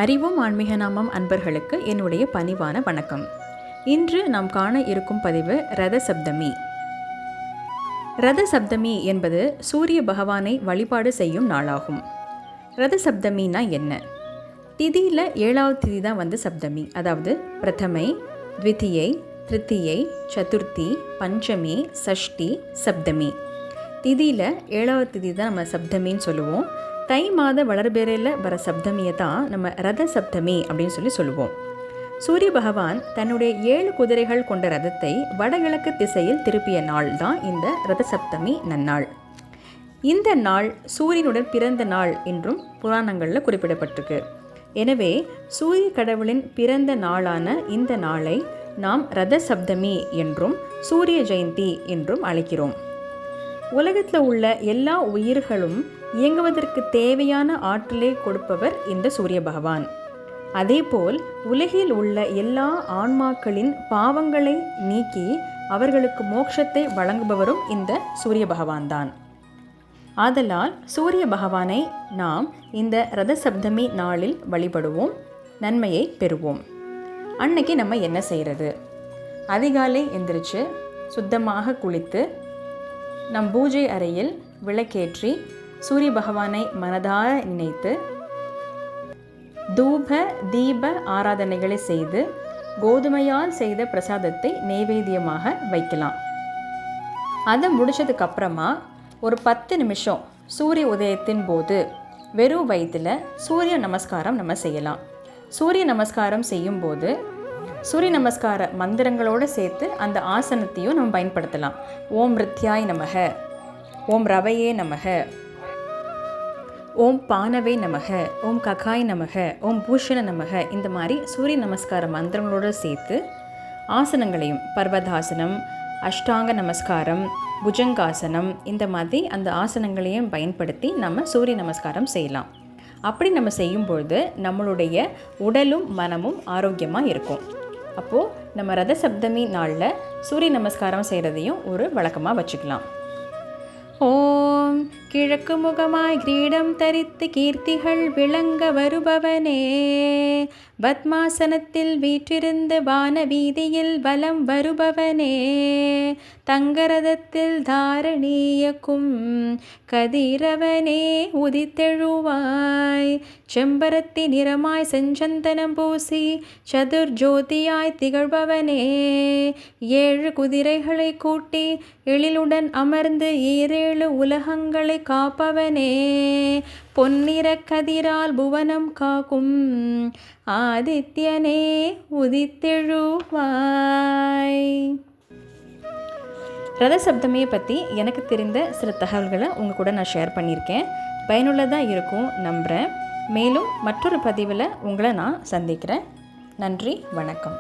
அறிவோம் ஆன்மீக நாமம் அன்பர்களுக்கு என்னுடைய பணிவான வணக்கம். இன்று நாம் காண இருக்கும் பதிவு ரத சப்தமி. ரத சப்தமி என்பது சூரிய பகவானை வழிபாடு செய்யும் நாளாகும். ரத சப்தமினா என்ன? திதியில் 7வது திதி தான் சப்தமி. அதாவது பிரதமை, த்விதியை, திருத்தியை, சதுர்த்தி, பஞ்சமி, சஷ்டி, சப்தமி. திதியில் 7வது திதி தான் நம்ம சப்தமின்னு சொல்லுவோம். தை மாத வளர்பெறையில் வர சப்தமியை தான் நம்ம ரத சப்தமி அப்படின்னு சொல்லுவோம். சூரிய பகவான் தன்னுடைய 7 குதிரைகள் கொண்ட ரதத்தை வடகிழக்கு திசையில் திருப்பிய நாள் தான் இந்த ரத சப்தமி நன்னாள். இந்த நாள் சூரியனுடன் பிறந்த நாள் என்றும் புராணங்களில் குறிப்பிடப்பட்டிருக்கு. எனவே சூரிய கடவுளின் பிறந்த நாளான இந்த நாளை நாம் ரத சப்தமி என்றும் சூரிய ஜெயந்தி என்றும் அழைக்கிறோம். உலகத்தில் உள்ள எல்லா உயிர்களும் இயங்குவதற்கு தேவையான ஆற்றலை கொடுப்பவர் இந்த சூரிய பகவான். அதேபோல் உலகில் உள்ள எல்லா ஆன்மாக்களின் பாவங்களை நீக்கி அவர்களுக்கு மோட்சத்தை வழங்குபவரும் இந்த சூரிய பகவான் தான். ஆதலால் சூரிய பகவானை நாம் இந்த ரத சப்தமி நாளில் வழிபடுவோம், நன்மையை பெறுவோம். அன்னைக்கு நம்ம என்ன செய்கிறது? அதிகாலை எந்திரிச்சு சுத்தமாக குளித்து நம் பூஜை அறையில் விளக்கேற்றி சூரிய பகவானை மனதார நினைத்து தூப தீப ஆராதனைகளை செய்து கோதுமையால் செய்த பிரசாதத்தை நைவேத்தியமாக வைக்கலாம். அதை முடிச்சதுக்கு அப்புறமா ஒரு 10 நிமிஷம் சூரிய உதயத்தின் போது வெறும் வயிற்றில் சூரிய நமஸ்காரம் நம்ம செய்யலாம். சூரிய நமஸ்காரம் செய்யும்போது சூரிய நமஸ்கார மந்திரங்களோடு சேர்த்து அந்த ஆசனத்தையும் நம்ம பயன்படுத்தலாம். ஓம் ரித்யாய் நமக, ஓம் ரவையே நமக, ஓம் பானவே நமக, ஓம் ககாய் நமக, ஓம் பூஷண நமக, இந்த மாதிரி சூரிய நமஸ்கார மந்திரங்களோடு சேர்த்து ஆசனங்களையும் பர்வதாசனம், அஷ்டாங்க நமஸ்காரம், புஜங்காசனம், இந்த மாதிரி அந்த ஆசனங்களையும் பயன்படுத்தி நம்ம சூரிய நமஸ்காரம் செய்யலாம். அப்படி நம்ம செய்யும்பொழுது நம்மளுடைய உடலும் மனமும் ஆரோக்கியமாக இருக்கும். அப்போது நம்ம ரத சப்தமி நாளில் சூரிய நமஸ்காரம் செய்கிறதையும் ஒரு வழக்கமாக வச்சுக்கலாம். ஓம் கிழக்கு முகமாய் கிரீடம் தரித்து கீர்த்திகள் விளங்க வருபவனே, பத்மாசனத்தில் வீற்றிருந்து வான வீதியில் வலம் வருபவனே, தங்கரதத்தில் தாரணீயக்கும் கதிரவனே உதித்தெழுவாய், செம்பரத்தி நிறமாய் செஞ்சந்தனம் பூசி சதுர்ஜோதியாய் திகழ்பவனே, 7 குதிரைகளை கூட்டி எழிலுடன் அமர்ந்து 7 உலகங்களை காப்பவனே, பொன்னிற கதிரால் புவனம் காக்கும் ஆதித்யனே உதித்தெழுவாய். ரத சப்தமியை பற்றி எனக்கு தெரிந்த சில தகவல்களை உங்கள் கூட நான் ஷேர் பண்ணியிருக்கேன். பயனுள்ளதாக இருக்கும் நம்புகிறேன். மேலும் மற்றொரு பதிவில் உங்களை நான் சந்திக்கிறேன். நன்றி, வணக்கம்.